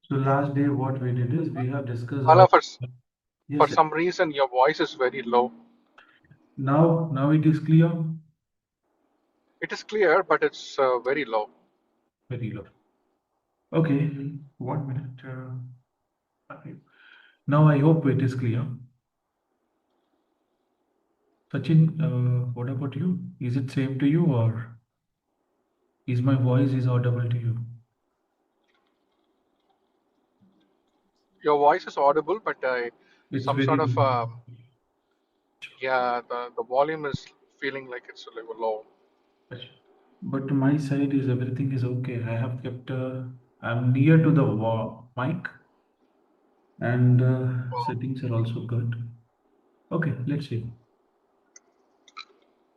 So last day, what we did is we have discussed Bala, all. for Yes, sir. some reason your voice is very low. Now it is clear. It is clear, but it's very low. Very low. Okay, 1 minute. Okay. Now I hope it is clear. Sachin, what about you? Is it same to you, or is my voice is audible to you? Your voice is audible, but It's some very sort of low. yeah, the volume is feeling like it's a little low. But my side is everything is okay. I have kept. I'm near to the mic, and settings are also good. Okay, let's see.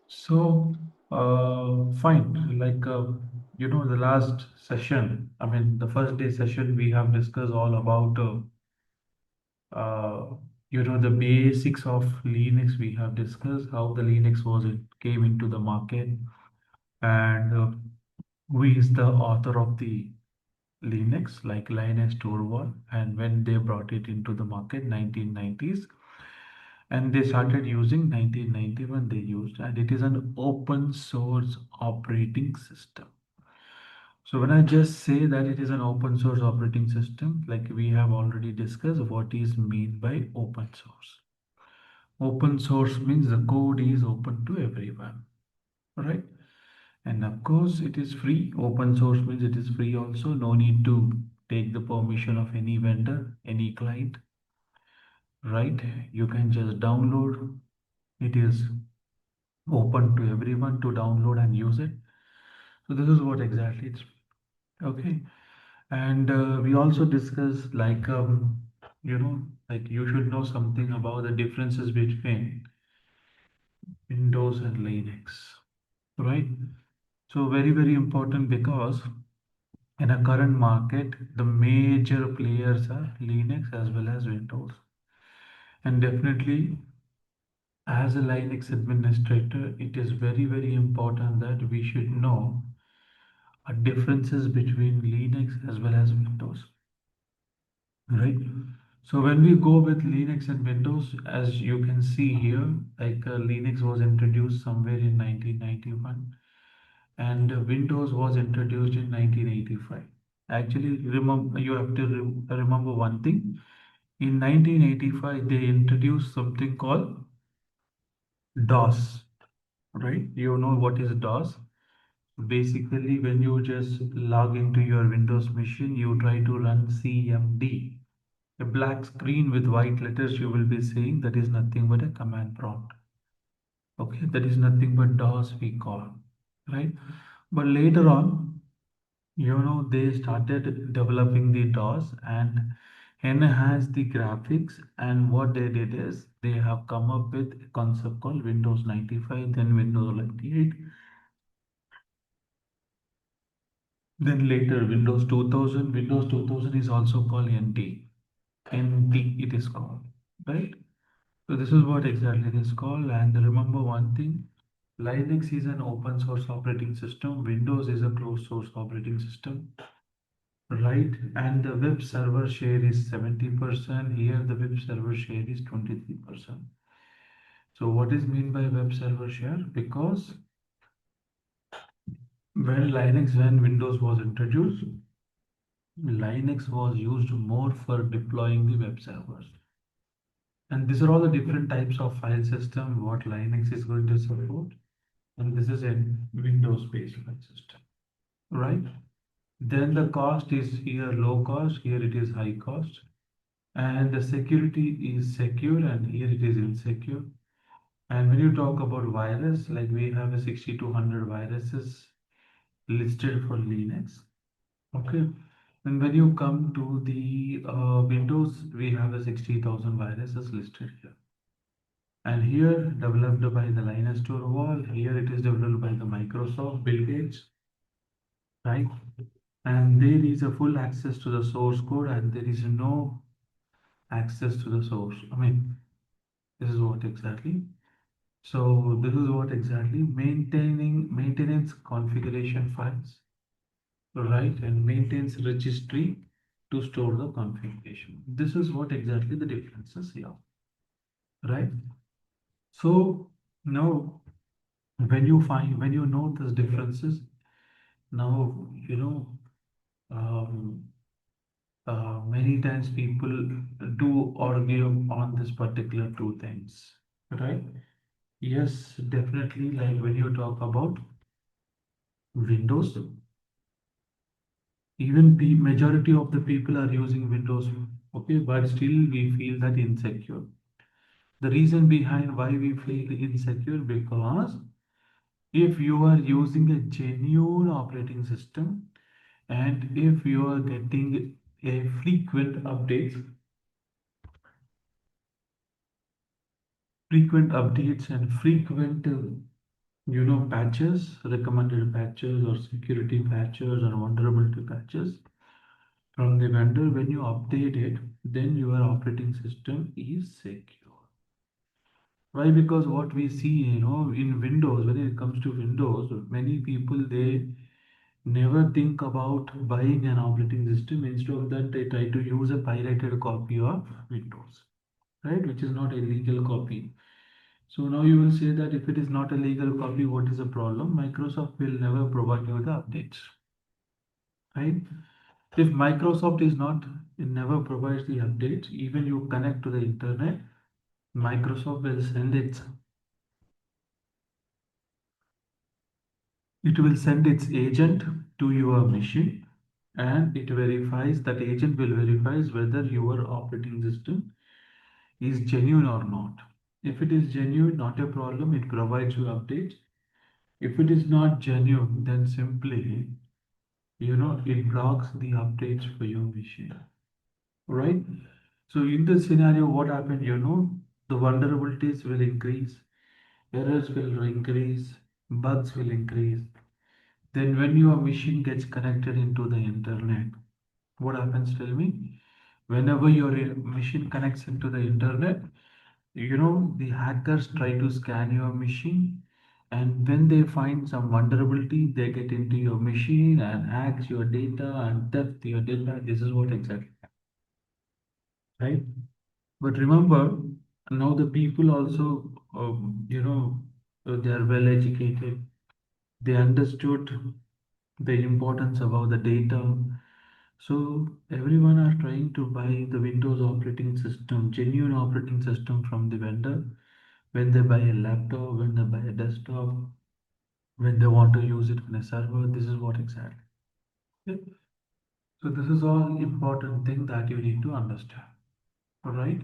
So, fine. Like, the last session, I mean, the first day session, we have discussed all about, uh, the basics of Linux. We have discussed how the Linux it came into the market, and who is the author of the Linux, like Linus Torvald, and when they brought it into the market, 1990s, and they started using 1991 they used, and it is an open source operating system. So when I just say that it is an open source operating system, like we have already discussed what is mean by open source. Open source means the code is open to everyone, right? And of course it is free. Open source means it is free also. No need to take the permission of any vendor, any client, right? You can just download. It is open to everyone to download and use it. So this is what exactly it's okay. And we also discussed like like you should know something about the differences between Windows and Linux, right? So very important because in a current market, the major players are Linux as well as Windows. And definitely, as a Linux administrator, it is very important that we should know differences between Linux as well as Windows, right? So when we go with Linux and Windows, as you can see here, like Linux was introduced somewhere in 1991 and Windows was introduced in 1985. Actually, remember you have to remember one thing. In 1985, they introduced something called DOS, right? You know what is DOS? Basically, when you just log into your Windows machine, you try to run CMD. A black screen with white letters, you will be saying that is nothing but a command prompt. Okay, that is nothing but DOS we call, right? But later on, they started developing the DOS and enhanced the graphics. And what they did is they have come up with a concept called Windows 95, then Windows 98, then later Windows 2000. Windows 2000 is also called NT. NT it is called, right? So this is what exactly it is called. And remember one thing, Linux is an open source operating system. Windows is a closed source operating system, right? And the web server share is 70%. Here the web server share is 23%. So what is mean by web server share? Because when Windows was introduced, Linux was used more for deploying the web servers. And these are all the different types of file system what Linux is going to support. And this is a Windows based file system, right? Then the cost is here low cost, here it is high cost, and the security is secure, and here it is insecure. And when you talk about virus, like we have a 6200 viruses listed for Linux, okay. And when you come to the Windows, we have a 60,000 viruses listed here. And here developed by the Linus Torvald, here it is developed by the Microsoft, Bill Gates, right? And there is a full access to the source code and there is no access to the source. I mean, this is what exactly. So this is what exactly maintaining maintenance configuration files, right? And maintains registry. to store the configuration. This is what exactly the difference is here, right? So now when you know these differences, now um, many times people do argue on this particular two things, right? Yes, definitely. Like when you talk about Windows, even the majority of the people are using Windows, okay, but still we feel that insecure. The reason behind why we feel insecure, because if you are using a genuine operating system and if you are getting a frequent updates and frequent patches, recommended patches or security patches or vulnerability patches from the vendor, when you update it, then your operating system is secure. Why? Because what we see, in Windows, when it comes to Windows, many people they never think about buying an operating system. Instead of that, they try to use a pirated copy of Windows, right? Which is not a legal copy. So now you will say that if it is not a legal copy, what is the problem? Microsoft will never provide you the updates, right? If Microsoft is not, it never provides the updates, even you connect to the internet, Microsoft will send it will send its agent to your machine, and it verifies, that agent will verifies whether your operating system is genuine or not. If it is genuine, not a problem, it provides you updates. If it is not genuine, then simply it blocks the updates for your machine, right? So in this scenario, what happened, the vulnerabilities will increase, errors will increase, bugs will increase. Then when your machine gets connected into the internet, what happens, tell me? Whenever your machine connects into the internet, the hackers try to scan your machine, and when they find some vulnerability, they get into your machine and hacks your data and theft your data. This is what exactly, right? But remember, now the people also, they are well educated. They understood the importance about the data. So everyone are trying to buy the Windows operating system, genuine operating system from the vendor. When they buy a laptop, when they buy a desktop, when they want to use it on a server, this is what exactly. Okay? So this is all important thing that you need to understand. All right.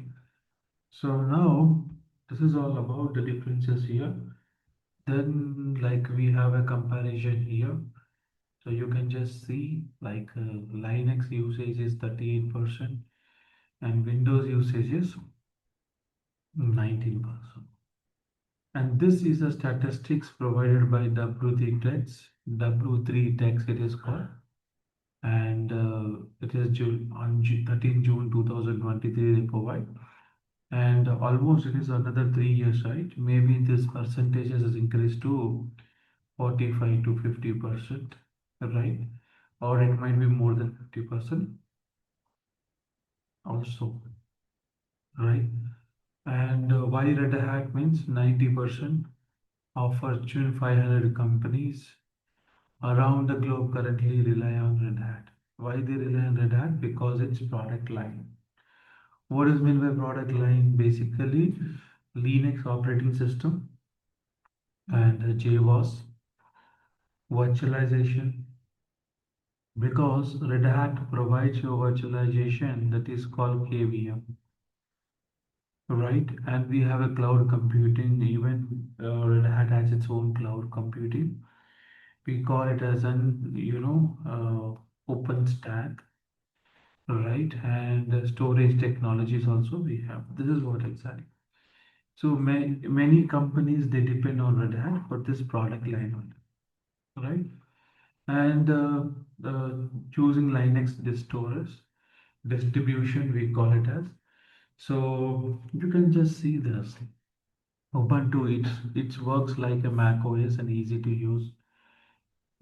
So now this is all about the differences here. Then like we have a comparison here. So you can just see like Linux usage is 38% and Windows usage is 19%. And this is a statistics provided by W3 Techs it is called. And it is on 13 June 2023 they provide. And almost it is another 3 years, right? Maybe this percentage has increased to 45 to 50%, right? Or it might be more than 50% also, right? And why Red Hat means 90% of Fortune 500 companies around the globe currently rely on Red Hat. Why they rely on Red Hat? Because it's product line. What is meant by product line? Basically, Linux operating system and JBoss virtualization. Because Red Hat provides you virtualization that is called KVM, right? And we have a cloud computing. Even Red Hat has its own cloud computing. We call it as an open stack, right? And storage technologies also we have. This is what exactly. So many companies they depend on Red Hat for this product line only, right? And choosing Linux distros distribution we call it as. So you can just see this. Ubuntu it works like a Mac OS and easy to use.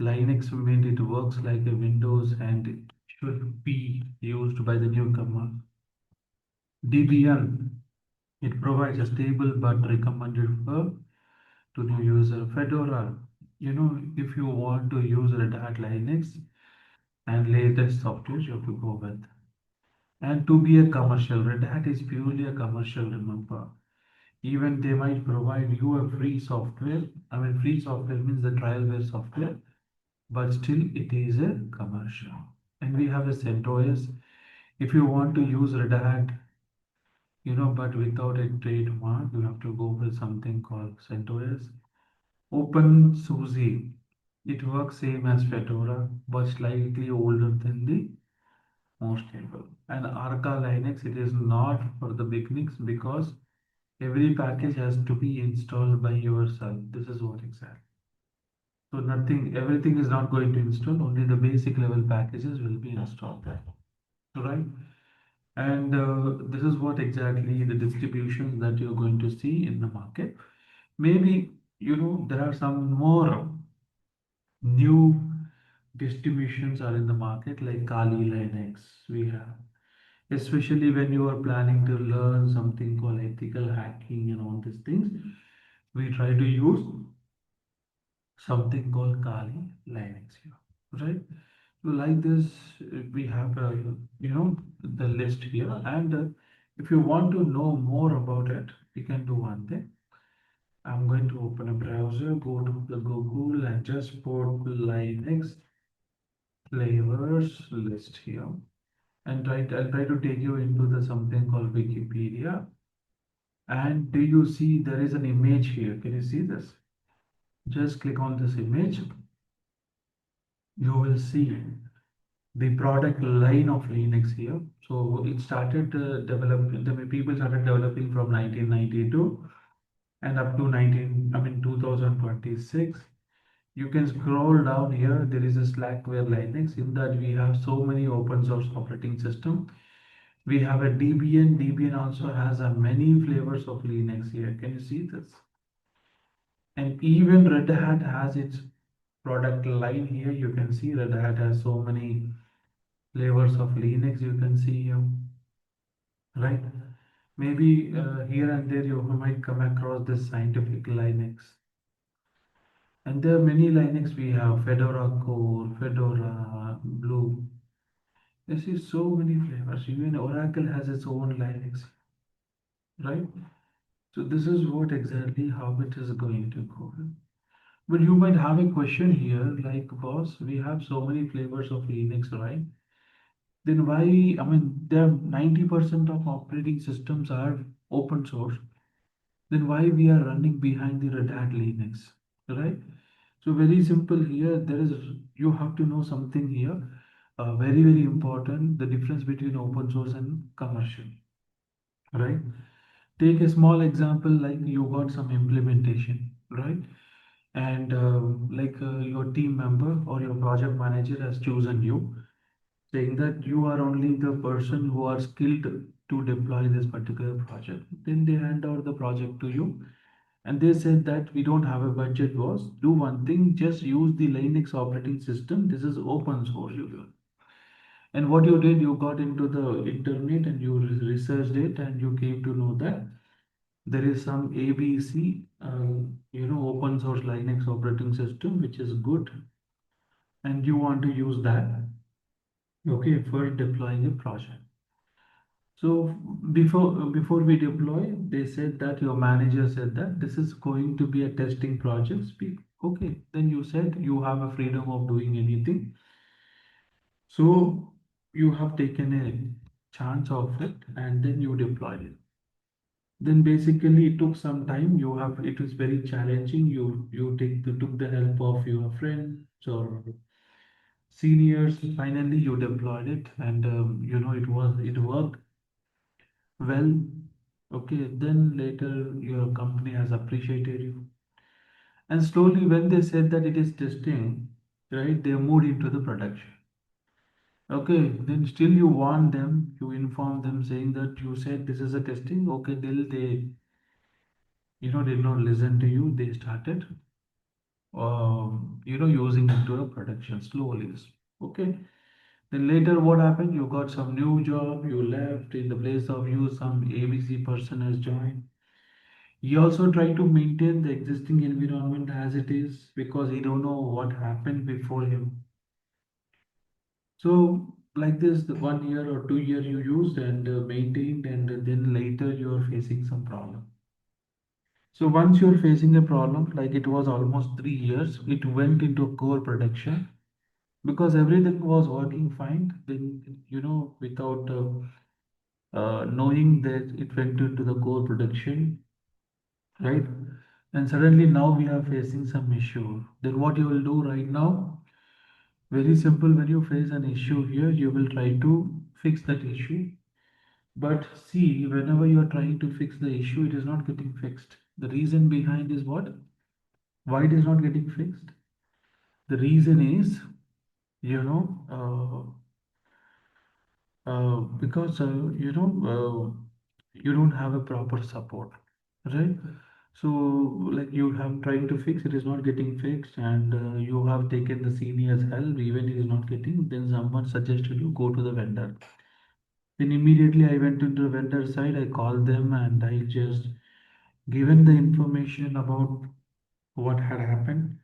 Linux means it works like a Windows and should be used by the newcomer. Debian, it provides a stable but recommended for to new user. Fedora, if you want to use Red Hat Linux and latest software, you have to go with. And to be a commercial, Red Hat is purely a commercial, remember. Even they might provide you a free software. I mean, free software means the trialware software, but still it is a commercial. And we have a CentOS. If you want to use Red Hat, but without a trademark, you have to go with something called CentOS. OpenSUSE, it works same as Fedora, but slightly older than the more stable. And Arca Linux, it is not for the beginnings because every package has to be installed by yourself. This is what exactly. So nothing, everything is not going to install, only the basic level packages will be installed. Right? And this is what exactly the distributions that you're going to see in the market. Maybe, there are some more new distributions are in the market like Kali Linux we have. Especially when you are planning to learn something called ethical hacking and all these things, we try to use something called Kali Linux here, right? So like this, we have the list here, and if you want to know more about it, you can do one thing. I'm going to open a browser, go to the Google, and just put Linux flavors list here, and I'll try to take you into the something called Wikipedia. And do you see there is an image here? Can you see this? Just click on this image. You will see the product line of Linux here. So it started developing, the people started developing from 1992 and up to 2026. You can scroll down here. There is a Slackware Linux. In that we have so many open source operating system. We have a Debian. Debian also has a many flavors of Linux here. Can you see this? And even Red Hat has its product line here. You can see Red Hat has so many flavors of Linux. You can see here, right? Maybe here and there you might come across this scientific Linux. And there are many Linux we have Fedora Core, Fedora Blue. You see so many flavors. Even Oracle has its own Linux, right? So this is what exactly how it is going to go. But you might have a question here, like, boss, we have so many flavors of Linux, right? Then why, I mean, there 90% of operating systems are open source. Then why we are running behind the Red Hat Linux, right? So very simple here, you have to know something here, very, very important, the difference between open source and commercial, right? Take a small example, like you got some implementation, right? And your team member or your project manager has chosen you, saying that you are only the person who are skilled to deploy this particular project. Then they hand out the project to you, and they said that we don't have a budget, boss. Do one thing, just use the Linux operating system. This is open source. And what you did, you got into the internet and you researched it, and you came to know that there is some ABC, open source Linux operating system, which is good, and you want to use that, okay, for deploying a project. So before we deploy, they said that your manager said that this is going to be a testing project. Speak. Okay, then you said you have a freedom of doing anything. So you have taken a chance of it and then you deployed it. Then basically it took some time. It was very challenging. Took the help of your friends or seniors. Finally you deployed it, and it worked well. Okay, then later your company has appreciated you. And slowly, when they said that it is testing, right, they moved into the production. Okay, then still you warn them, you inform them saying that you said this is a testing. Okay, till they, did not listen to you, they started, using it to a production slowly. Okay, Then later what happened? You got some new job, you left, in the place of you, some ABC person has joined. He also try to maintain the existing environment as it is because he don't know what happened before him. So like this, the 1 year or 2 year you used and maintained, and then later you are facing some problem. So once you're facing a problem, like it was almost 3 years, it went into core production because everything was working fine. Then, without knowing that it went into the core production, right? And suddenly now we are facing some issue. Then what you will do right now? Very simple. When you face an issue here, you will try to fix that issue. But see, whenever you are trying to fix the issue, it is not getting fixed. The reason behind is what? Why it is not getting fixed? The reason is, you know, because you don't have a proper support, right? So like you have trying to fix, it is not getting fixed, and you have taken the senior's help, even it is not getting. Then someone suggested you go to the vendor. Then immediately I went to the vendor side. I called them and I just given the information about what had happened.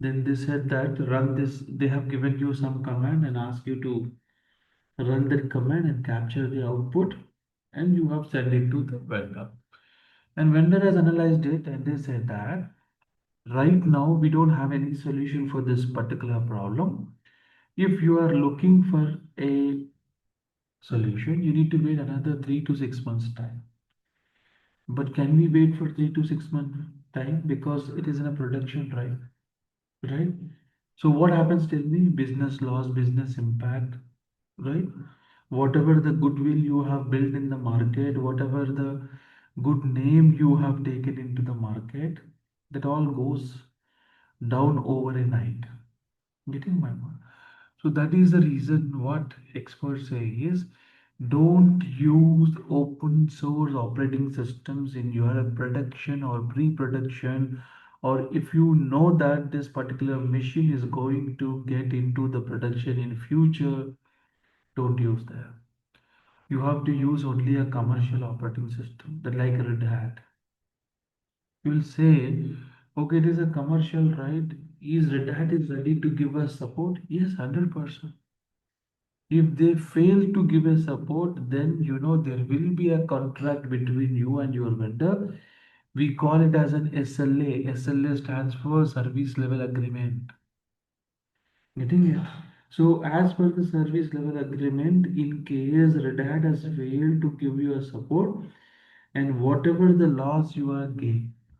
Then they said that run this. They have given you some command and ask you to run that command and capture the output, and you have sent it to the vendor. And vendor has analyzed it and they said that right now we don't have any solution for this particular problem. If you are looking for a solution, you need to wait another 3 to 6 months time. But can we wait for 3 to 6 months time because it is in a production, right? So what happens? Tell me, business loss, business impact, right? Whatever the goodwill you have built in the market, whatever the good name you have taken into the market, that all goes down overnight. Getting my point? So that is the reason what experts say is don't use open source operating systems in your production or pre-production, or if you know that this particular machine is going to get into the production in future, don't use that. You have to use only a commercial operating system, that like Red Hat. You will say, okay, it is a commercial, right? Is Red Hat is ready to give us support? Yes, 100%. If they fail to give a support, then there will be a contract between you and your vendor. We call it as an SLA. SLA stands for Service Level Agreement. Getting it? So as per the service level agreement, in case Red Hat has failed to give you a support, and whatever the loss you are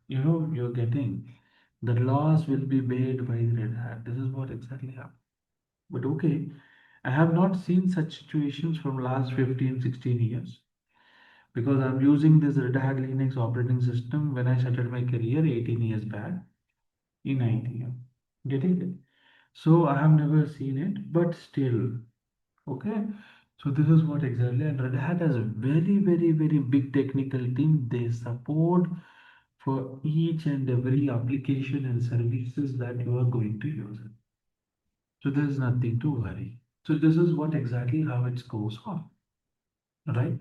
you're getting, the loss will be paid by the Red Hat. This is what exactly happened. But okay, I have not seen such situations from last 15, 16 years because I'm using this Red Hat Linux operating system when I started my career 18 years back in IT. Getting it? So I have never seen it, but still, okay. So this is what exactly, and Red Hat has a very, very, very big technical team. They support for each and every application and services that you are going to use. So there is nothing to worry. So this is what exactly how it goes on, right?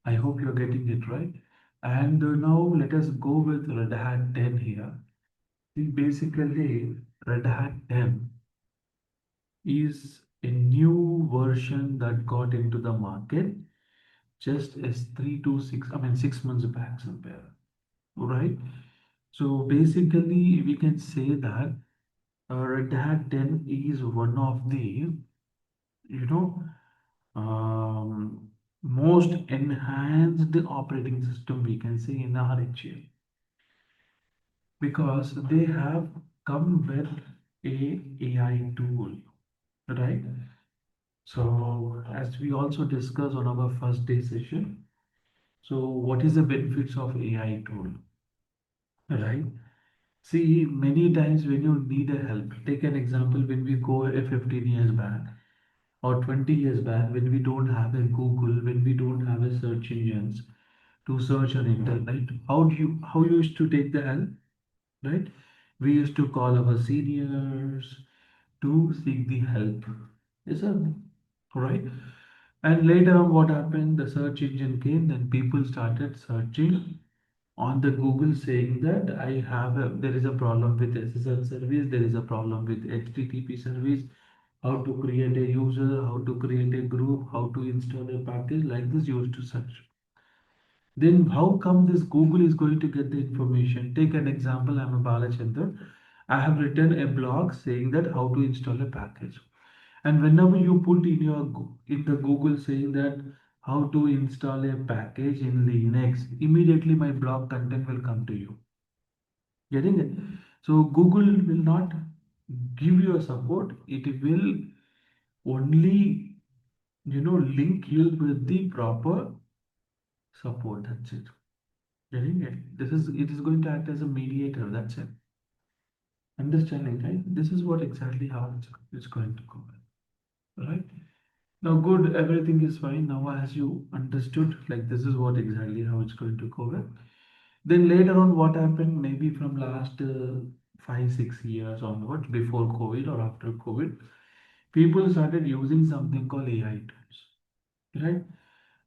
I hope you're getting it right. And now let us go with Red Hat 10 here. See, basically, Red Hat 10 is a new version that got into the market just as 3 to 6, I mean 6 months back somewhere, right? So basically, we can say that Red Hat 10 is one of the, you know, most enhanced operating system we can say in RHEL because they have come with a AI tool, right? So as we also discussed on our first day session, so what is the benefits of AI tool, right? See, many times when you need a help, take an example when we go a 15 years back or 20 years back when we don't have a Google, when we don't have a search engines to search on internet, how you used to take the help, right? We used to call our seniors to seek the help. Yes, sir. right? And later on, what happened? The search engine came, then people started searching on the Google saying that there is a problem with SSL service, there is a problem with HTTP service, how to create a user, how to create a group, how to install a package, like this you used to search. Then how come this Google is going to get the information? Take an example, I'm a Balachandar. I have written a blog saying that how to install a package. And whenever you put in the Google saying that how to install a package in Linux, immediately my blog content will come to you. Getting it? So Google will not give you a support. It will only link you with the proper support. That's it. Getting it? It is going to act as a mediator. That's it. Understanding, right? This is what exactly how it's going to go. Right? Now, good, everything is fine. Now, as you understood, like this is what exactly how it's going to go with. Then later on, what happened? Maybe from last 5, 6 years onwards, before COVID or after COVID, people started using something called AI tools, right?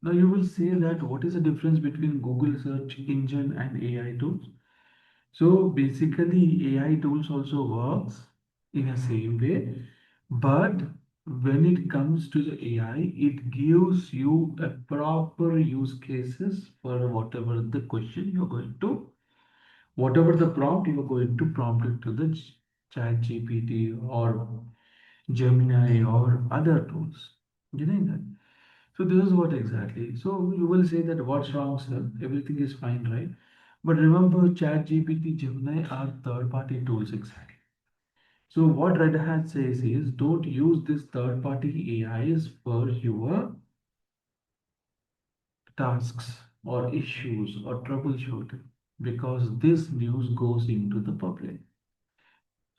Now, you will say that what is the difference between Google search engine and AI tools? So basically, AI tools also works in a same way, but when it comes to the AI, it gives you a proper use cases for whatever the question you're going to, whatever the prompt you're going to prompt it to the chat GPT or Gemini or other tools. Getting that? So this is what exactly. So you will say that what's wrong, sir? Everything is fine, right? But remember, ChatGPT, Gemini are third-party tools exactly. So what Red Hat says is don't use this third-party AIs for your tasks or issues or troubleshooting because this news goes into the public.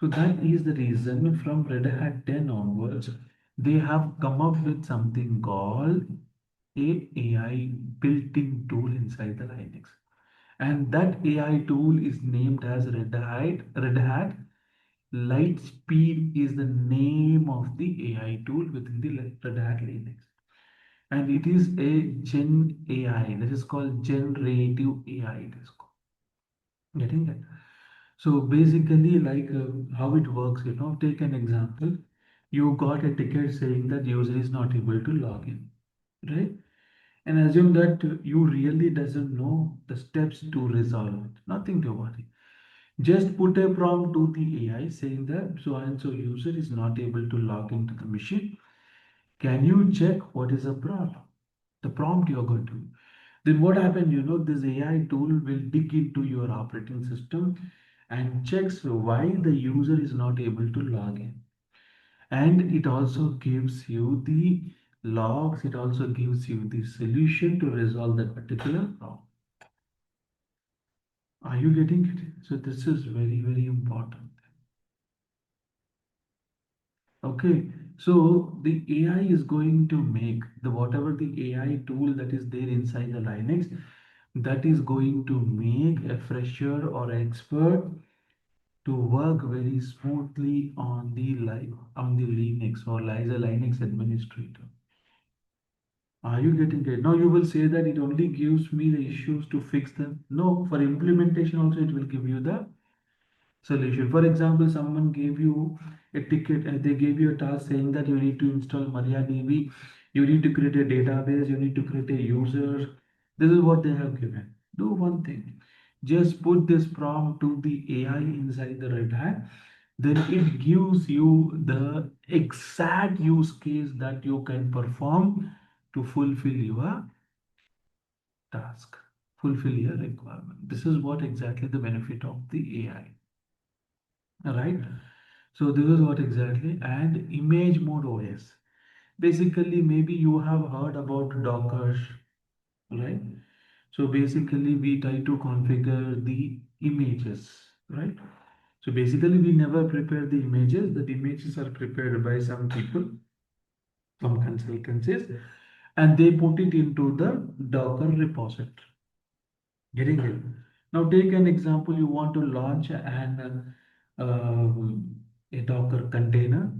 So that is the reason from Red Hat 10 onwards, they have come up with something called a AI built-in tool inside the Linux. And that AI tool is named as Red Hat Lightspeed is the name of the AI tool within the Red Hat Linux. And it is a Gen AI, that is called generative AI. It is called. Getting it? So basically, like how it works, take an example. You got a ticket saying that user is not able to log in, right? And assume that you really doesn't know the steps to resolve it. Nothing to worry. Just put a prompt to the AI saying that so and so user is not able to log into the machine. Can you check what is the problem? The prompt you're going to. Then what happened? This AI tool will dig into your operating system and checks why the user is not able to log in. And it also gives you the logs, it also gives you the solution to resolve that particular problem. Are you getting it? So this is very, very important. Okay, so the AI is going to make the whatever the AI tool that is there inside the Linux, that is going to make a fresher or expert to work very smoothly on the Linux or as a Linux administrator. Are you getting it? Now you will say that it only gives me the issues to fix them. No, for implementation also it will give you the solution. For example, someone gave you a ticket, they gave you a task saying that you need to install MariaDB, you need to create a database, you need to create a user. This is what they have given. Do one thing. Just put this prompt to the AI inside the Red Hat. Then it gives you the exact use case that you can perform to fulfill your task, fulfill your requirement. This is what exactly the benefit of the AI. Right? So this is what exactly and image mode OS. Basically, maybe you have heard about Docker, right? So basically, we try to configure the images, right? So basically, we never prepare the images. The images are prepared by some people, some consultancies, and they put it into the Docker repository. Getting it? Now take an example. You want to launch a Docker container.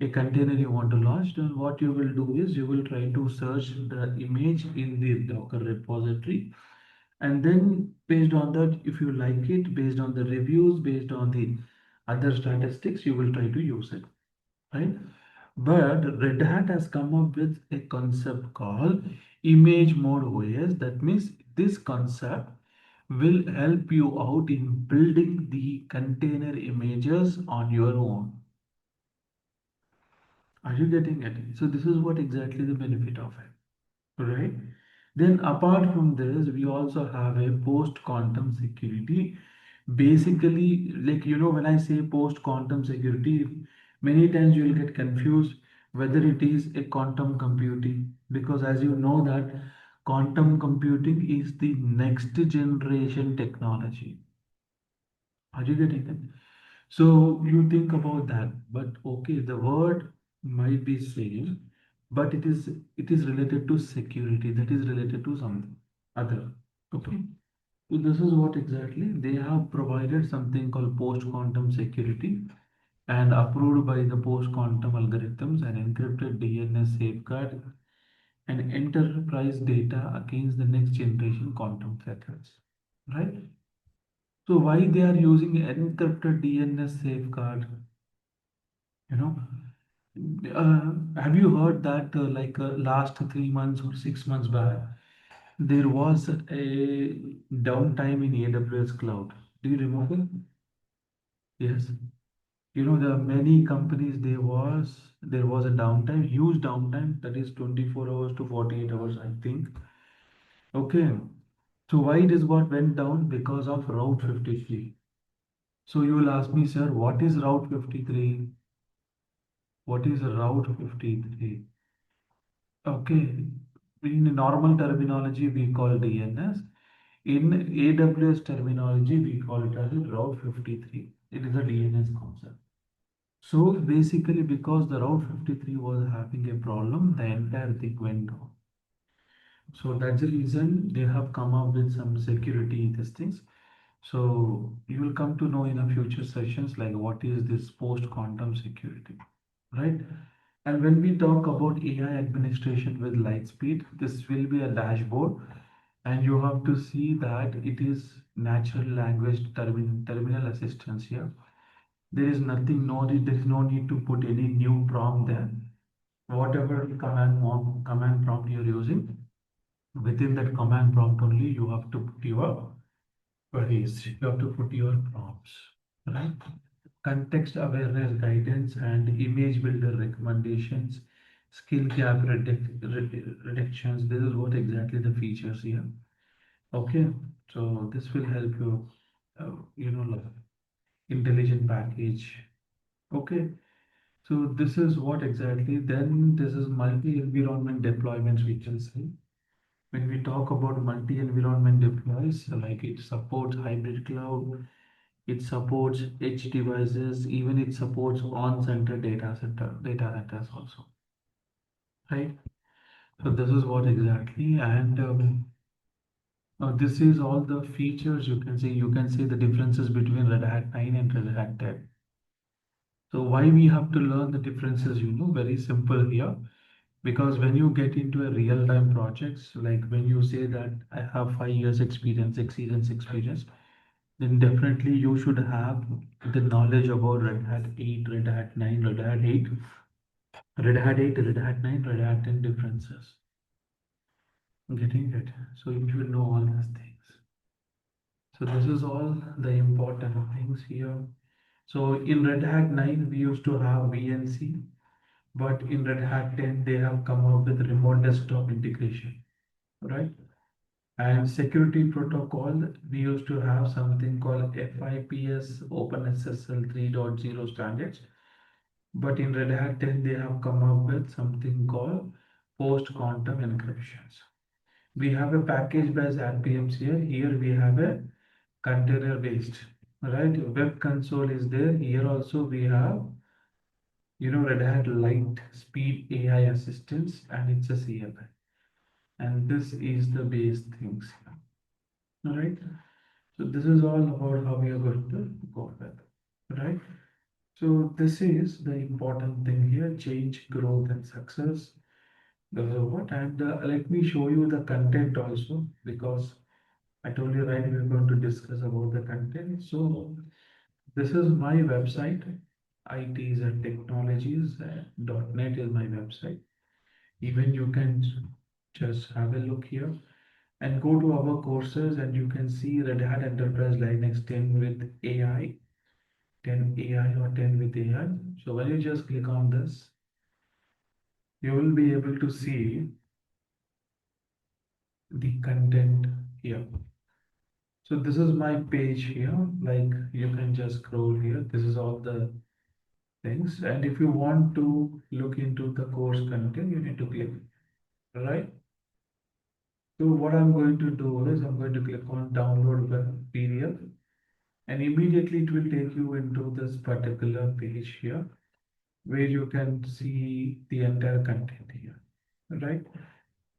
a container you want to launch, then what you will do is you will try to search the image in the Docker repository, and then based on that, if you like it, based on the reviews, based on the other statistics, you will try to use it, right? But Red Hat has come up with a concept called image mode OS. That means this concept will help you out in building the container images on your own. Are you getting it? So this is what exactly the benefit of it, right? Then apart from this, we also have a post-quantum security. Basically, like when I say post-quantum security, many times you will get confused whether it is a quantum computing, because as you know that quantum computing is the next generation technology. Are you getting it? So you think about that, but okay, the word might be same, but it is related to security. That is related to something other. Okay. So this is what exactly they have provided something called post-quantum security and approved by the post-quantum algorithms and encrypted DNS safeguard and enterprise data against the next generation quantum threats. Right? So why they are using encrypted DNS safeguard? You know, have you heard that last 3 months or 6 months back, there was a downtime in AWS cloud. Do you remember? Yes. The many companies there was a downtime, huge downtime, that is 24 hours to 48 hours, I think. Okay. So why this what went down? Because of Route 53. So you will ask me, sir, what is Route 53? What is Route 53? Okay. In normal terminology, we call DNS. In AWS terminology, we call it as Route 53. It is a DNS concept. So basically, because the Route 53 was having a problem, the entire thing went down. So that's the reason they have come up with some security these things. So you will come to know in a future sessions like what is this post-quantum security, right? And when we talk about AI administration with Lightspeed, this will be a dashboard, and you have to see that it is natural language terminal assistance here. There is nothing, no need, there is no need to put any new prompt there. Whatever command prompt you're using, within that command prompt only you have to put your queries, you have to put your prompts, right? Context awareness guidance and image builder recommendations, skill gap reductions. This is what exactly the features here. Okay, so this will help you, like intelligent package. Okay, so this is what exactly. Then this is multi-environment deployments we can say. When we talk about multi-environment deploys, like it supports hybrid cloud, it supports edge devices, even it supports on-center data centers also, right? So this is what exactly, and this is all the features you can see. You can see the differences between Red Hat 9 and Red Hat 10. So why we have to learn the differences, very simple here. Because when you get into a real-time projects, like when you say that I have 5 years experience, 6 years experience, then definitely you should have the knowledge about Red Hat 8, Red Hat 9, Red Hat 8, Red Hat 8, Red Hat 9, Red Hat 10 differences. Getting it? So you should know all these things. So this is all the important things here. So in Red Hat 9, we used to have VNC, but in Red Hat 10, they have come up with remote desktop integration, right? And security protocol, we used to have something called FIPS OpenSSL 3.0 standards. But in Red Hat 10, they have come up with something called post-quantum encryptions. We have a package-based RPMs here. Here we have a container-based, right? Web console is there. Here also we have, Red Hat Light Speed AI Assistance, and it's a CLI. And this is the base things here. All right. So this is all about how we are going to go with, right? So this is the important thing here, change, growth, and success. What? And let me show you the content also, because I told you right, we're going to discuss about the content. So this is my website, ITZ Technologies.net is my website. Even you can just have a look here and go to our courses, and you can see Red Hat Enterprise Linux 10 with AI, 10 AI or 10 with AI. So when you just click on this, you will be able to see the content here. So this is my page here, like you can just scroll here. This is all the things. And if you want to look into the course content, you need to click, right? So what I'm going to do is I'm going to click on download the PDF, and immediately it will take you into this particular page here where you can see the entire content here, right?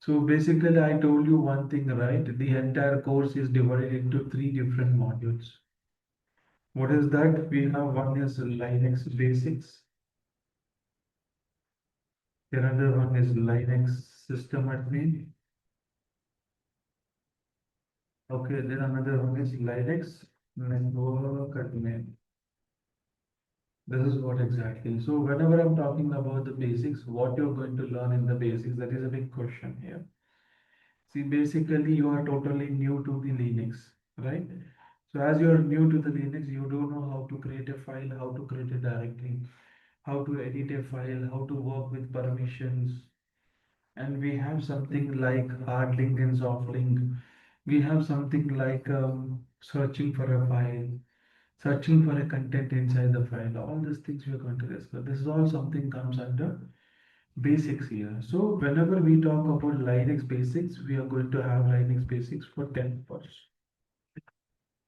So basically I told you one thing, right? The entire course is divided into three different modules. What is that? We have one is Linux basics. The another one is Linux system admin. Okay, then another one is Linux network admin. This is what exactly. So whenever I'm talking about the basics, what you're going to learn in the basics, that is a big question here. See, basically you are totally new to the Linux, right? So as you are new to the Linux, you don't know how to create a file, how to create a directory, how to edit a file, how to work with permissions. And we have something like hard link and soft link. We have something like searching for a file, searching for a content inside the file. All these things we are going to discuss. This is all something comes under basics here. So whenever we talk about Linux basics, we are going to have Linux basics for 10 hours.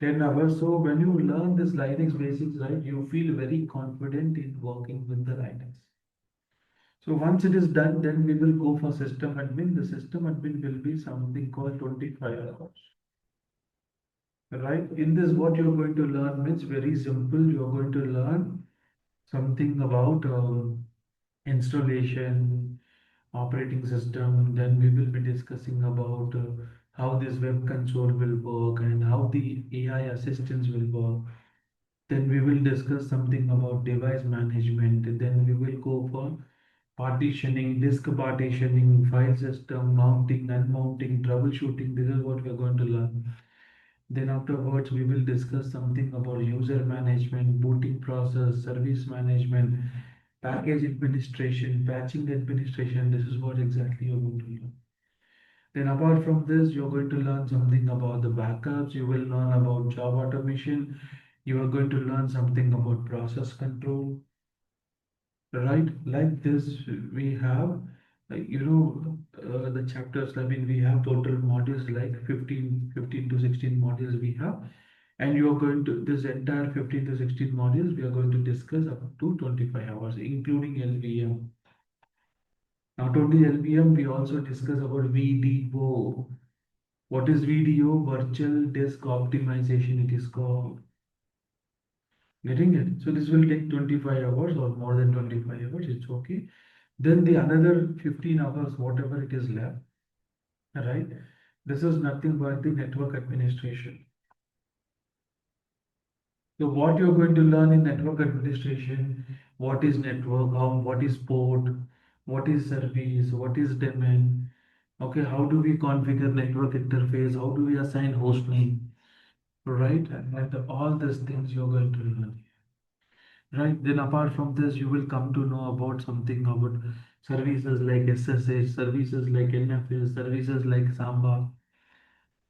10 hours. So when you learn this Linux basics, right, you feel very confident in working with the Linux. So once it is done, then we will go for system admin. The system admin will be something called 25 hours. Right? In this, what you're going to learn means very simple. You're going to learn something about installation, operating system. Then we will be discussing about how this web console will work and how the AI assistants will work. Then we will discuss something about device management. Then we will go for partitioning, disk partitioning, file system, mounting, unmounting, troubleshooting. This is what we are going to learn. Then afterwards, we will discuss something about user management, booting process, service management, package administration, patching administration. This is what exactly you're going to learn. Then apart from this, you're going to learn something about the backups. You will learn about job automation. You are going to learn something about process control, right? Like this, we have, the chapters. I mean, we have total modules like 15 to 16 modules we have. And you are going to, this entire 15 to 16 modules, we are going to discuss up to 25 hours, including LVM. Not only LVM, we also discuss about VDO. What is VDO? Virtual Disk Optimization, it is called. Getting it? So this will take 25 hours or more than 25 hours, it's okay. Then the another 15 hours, whatever it is left, right? This is nothing but the network administration. So what you're going to learn in network administration, what is network, what is port, what is service, what is daemon, okay, how do we configure network interface, how do we assign host name, right? And all these things you're going to learn, right? Then apart from this, you will come to know about something about services like SSH, services like NFS, services like Samba,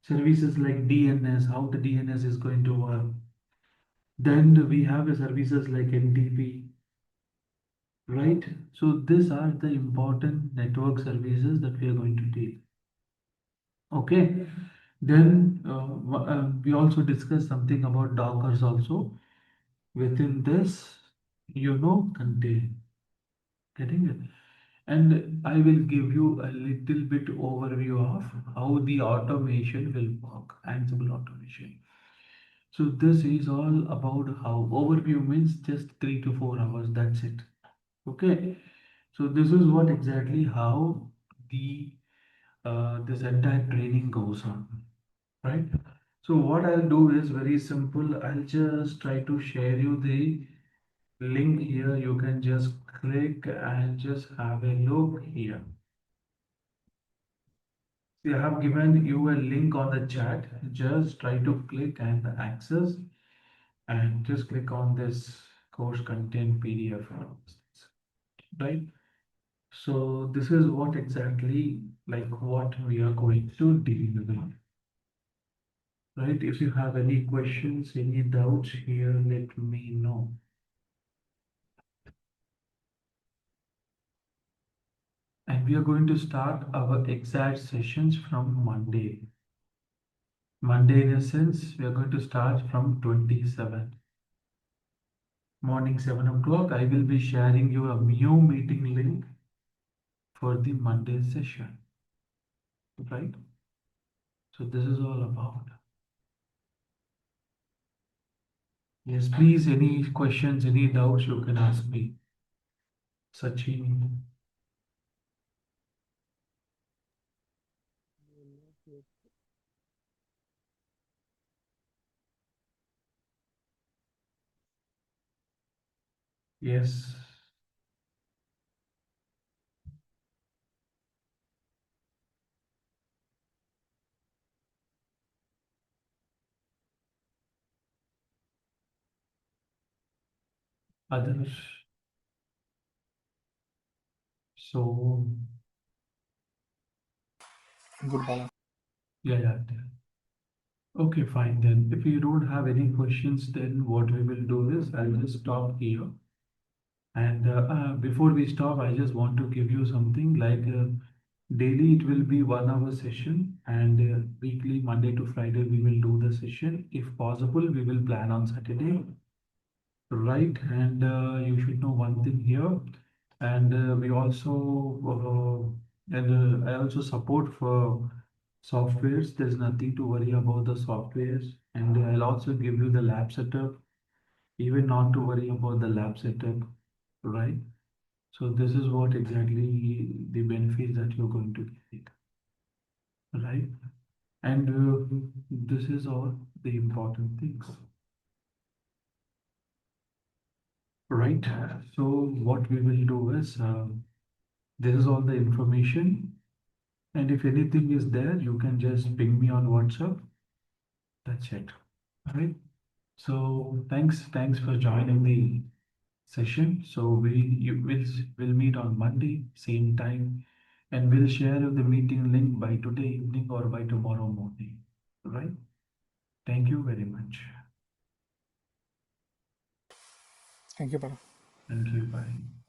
services like DNS, how the DNS is going to work. Then we have a services like NDP, right? So these are the important network services that we are going to deal. Okay. Then we also discussed something about Dockers also within this, contain. Getting it? And I will give you a little bit overview of how the automation will work, Ansible automation. So this is all about how overview means just 3 to 4 hours. That's it. Okay. So this is what exactly how the this entire training goes on, right? So what I'll do is very simple. I'll just try to share you the link here. You can just click and just have a look here. I have given you a link on the chat. Just try to click and access and just click on this course content PDF, right? So this is what exactly like what we are going to deal with, right? If you have any questions, any doubts here, let me know. And we are going to start our exact sessions from Monday. Monday in a sense, we are going to start from 27. Morning 7 o'clock, I will be sharing you a new meeting link for the Monday session, right? So this is all about. Yes, please, any questions, any doubts, you can ask me. Sachin. Yes. Others. So, Good Bala. yeah. Okay, fine then. If you don't have any questions, then what we will do is I'll just stop here. And before we stop, I just want to give you something like daily it will be 1 hour session, and weekly Monday to Friday we will do the session. If possible, we will plan on Saturday, right? And you should know one thing here. And we also and I also support for softwares. There's nothing to worry about the softwares, and I'll also give you the lab setup. Even not to worry about the lab setup, right? So this is what exactly the benefits that you're going to get, right? And this is all the important things, right? So what we will do is this is all the information, and if anything is there, you can just ping me on WhatsApp. That's it, right? So thanks for joining the session. So we'll meet on Monday, same time, and we'll share the meeting link by today evening or by tomorrow morning. Right? Thank you very much. Thank you, Bala. Thank you. Bye.